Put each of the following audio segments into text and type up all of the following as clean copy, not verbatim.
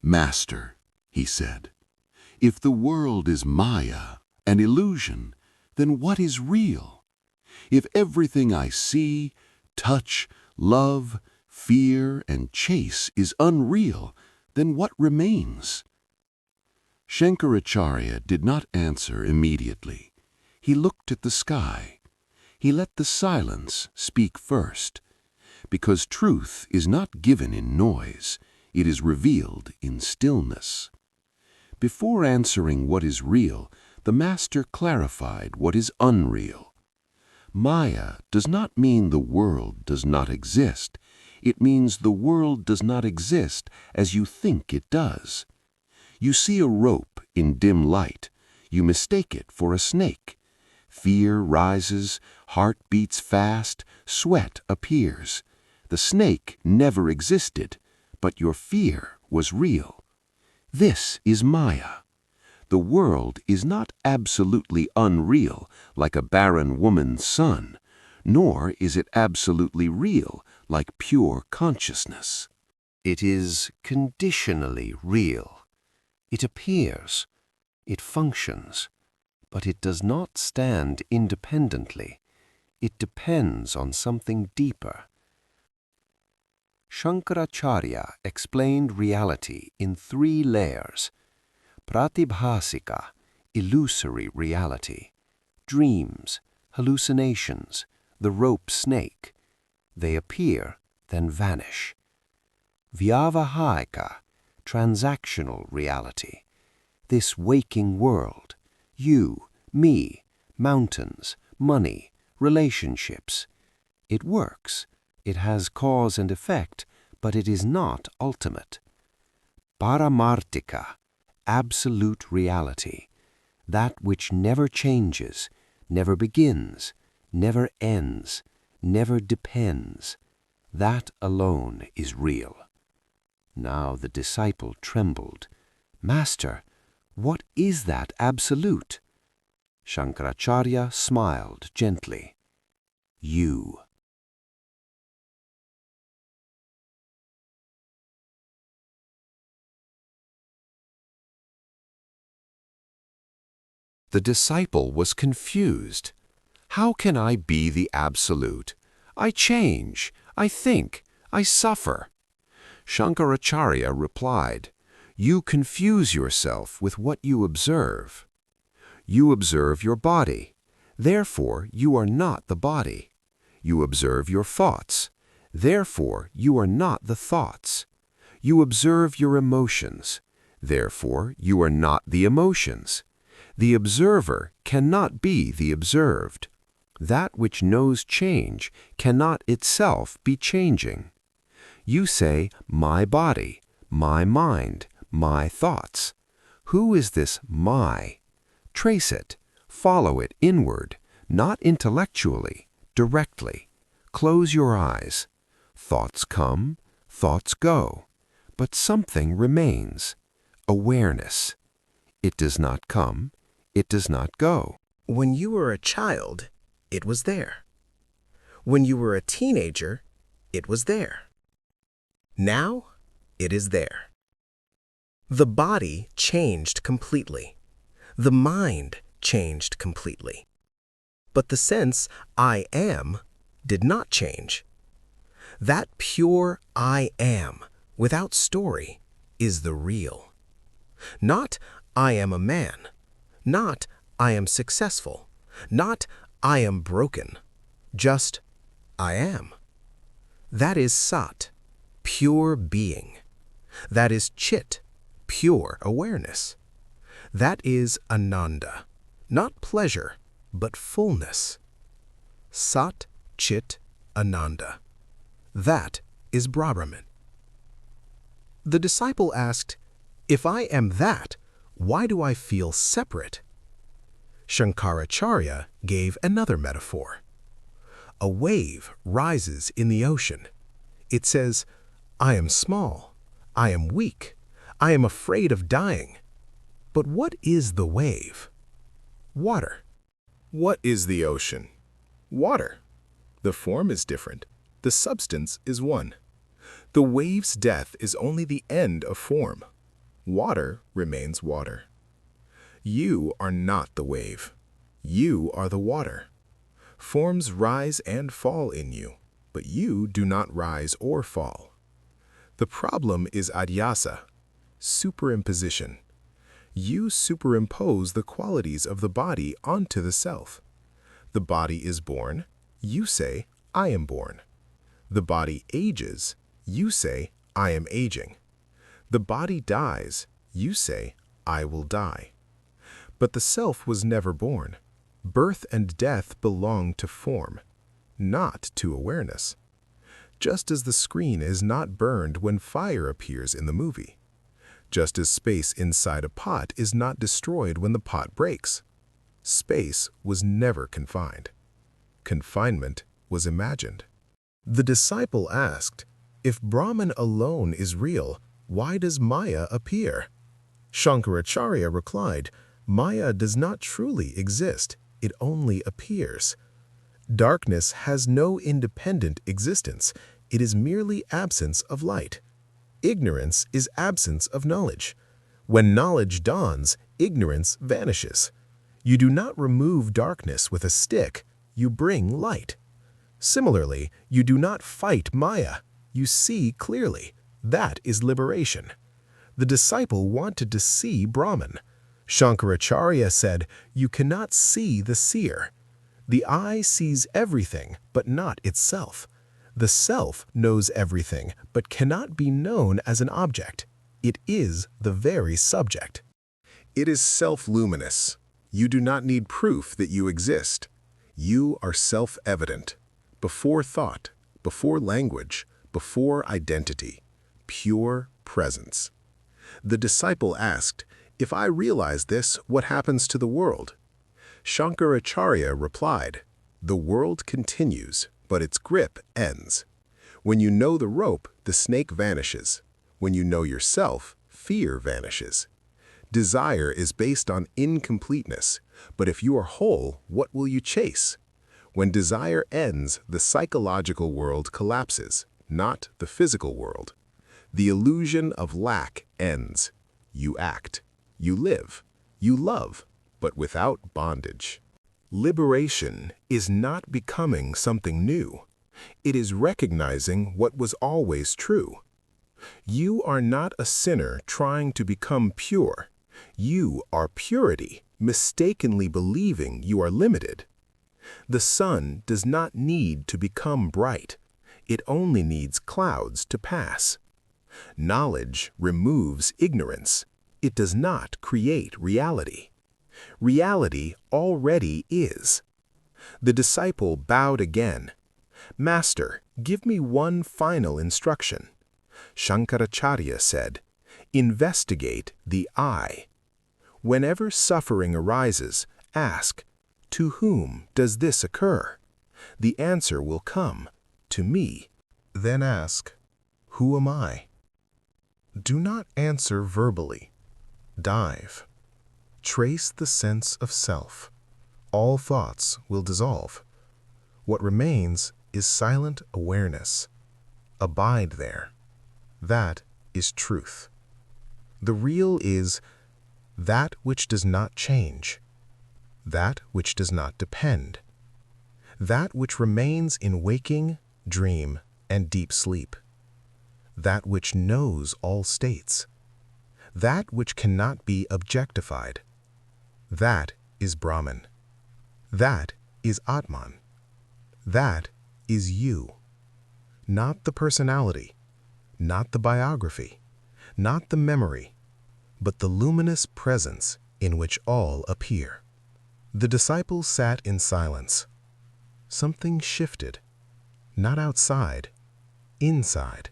"Master," he said, "if the world is Maya, an illusion, then what is real? If everything I see, touch, love, fear, and chase is unreal, then what remains?" Shankaracharya did not answer immediately. He looked at the sky. He let the silence speak first, because truth is not given in noise, it is revealed in stillness. Before answering what is real, the Master clarified what is unreal. Maya does not mean the world does not exist. It means the world does not exist as you think it does. You see a rope in dim light. You mistake it for a snake. Fear rises, heart beats fast, sweat appears. The snake never existed, but your fear was real. This is Maya. The world is not absolutely unreal like a barren woman's son, nor is it absolutely real like pure consciousness. It is conditionally real. It appears, it functions, but it does not stand independently. It depends on something deeper. Shankaracharya explained reality in 3 layers: pratibhasika, illusory reality; dreams, hallucinations, the rope snake. They appear, then vanish. Vyavahayika, transactional reality. This waking world, you, me, mountains, money, relationships. It works. It has cause and effect, but it is not ultimate. Paramartika, absolute reality, that which never changes, never begins, never ends, never depends. That alone is real. Now the disciple trembled. "Master, what is that absolute?" Shankaracharya smiled gently. "You." The disciple was confused. "How can I be the absolute? I change, I think, I suffer." Shankaracharya replied, "You confuse yourself with what you observe. You observe your body, therefore you are not the body. You observe your thoughts, therefore you are not the thoughts. You observe your emotions, therefore you are not the emotions. The observer cannot be the observed. That which knows change cannot itself be changing. You say, 'My body, my mind, my thoughts.' Who is this 'my'? Trace it, follow it inward, not intellectually, directly. Close your eyes. Thoughts come, thoughts go, but something remains: awareness. It does not come, it does not go. When you were a child, it was there. When you were a teenager, it was there. Now, it is there. The body changed completely. The mind changed completely. But the sense I am did not change. That pure I am, without story, is the real. Not I am a man, not I am successful, not I am broken, just I am. That is Sat, pure being. That is Chit, pure awareness. That is Ananda, not pleasure, but fullness. Sat, Chit, Ananda. That is Brahman. The disciple asked, "If I am that, why do I feel separate?" Shankaracharya gave another metaphor. A wave rises in the ocean. It says, "I am small, I am weak, I am afraid of dying." But what is the wave? Water. What is the ocean? Water. The form is different. The substance is one. The wave's death is only the end of form. Water remains water. You are not the wave. You are the water. Forms rise and fall in you, but you do not rise or fall. The problem is adhyasa, superimposition. You superimpose the qualities of the body onto the self. The body is born, you say, I am born. The body ages, you say, I am aging. The body dies, you say, I will die. But the self was never born. Birth and death belong to form, not to awareness. Just as the screen is not burned when fire appears in the movie. Just as space inside a pot is not destroyed when the pot breaks. Space was never confined. Confinement was imagined. The disciple asked, if Brahman alone is real, why does Maya appear? Shankaracharya replied, Maya does not truly exist, it only appears. Darkness has no independent existence, it is merely absence of light. Ignorance is absence of knowledge. When knowledge dawns, ignorance vanishes. You do not remove darkness with a stick, you bring light. Similarly, you do not fight Maya, you see clearly. That is liberation. The disciple wanted to see Brahman. Shankaracharya said, you cannot see the seer. The eye sees everything, but not itself. The self knows everything, but cannot be known as an object. It is the very subject. It is self-luminous. You do not need proof that you exist. You are self-evident. Before thought, before language, before identity. Pure presence. The disciple asked, if I realize this, what happens to the world? Shankaracharya replied, the world continues, but its grip ends. When you know the rope, the snake vanishes. When you know yourself, fear vanishes. Desire is based on incompleteness, but if you are whole, what will you chase? When desire ends, the psychological world collapses, not the physical world. The illusion of lack ends. You act. You live, you love, but without bondage. Liberation is not becoming something new. It is recognizing what was always true. You are not a sinner trying to become pure. You are purity, mistakenly believing you are limited. The sun does not need to become bright. It only needs clouds to pass. Knowledge removes ignorance. It does not create reality. Reality already is. The disciple bowed again. Master, give me one final instruction. Shankaracharya said, investigate the I. Whenever suffering arises, ask, to whom does this occur? The answer will come, to me. Then ask, who am I? Do not answer verbally. Dive. Trace the sense of self. All thoughts will dissolve. What remains is silent awareness. Abide there. That is truth. The real is that which does not change, that which does not depend, that which remains in waking, dream, and deep sleep, that which knows all states, that which cannot be objectified. That is Brahman. That is Atman. That is you. Not the personality, not the biography, not the memory, but the luminous presence in which all appear. The disciple sat in silence. Something shifted, not outside, inside.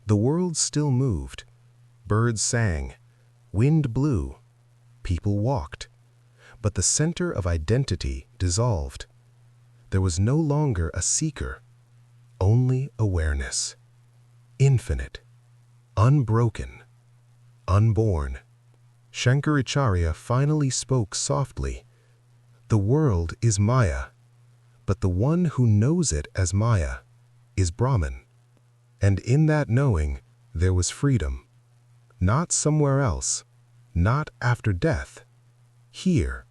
The world still moved. Birds sang, wind blew, people walked, but the center of identity dissolved. There was no longer a seeker, only awareness. Infinite, unbroken, unborn. Shankaracharya finally spoke softly. The world is Maya, but the one who knows it as Maya is Brahman. And in that knowing, there was freedom. Not somewhere else, not after death. Here,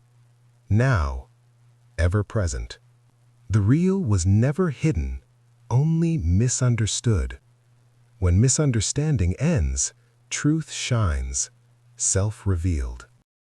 now, ever present. The real was never hidden, only misunderstood. When misunderstanding ends, truth shines, self-revealed.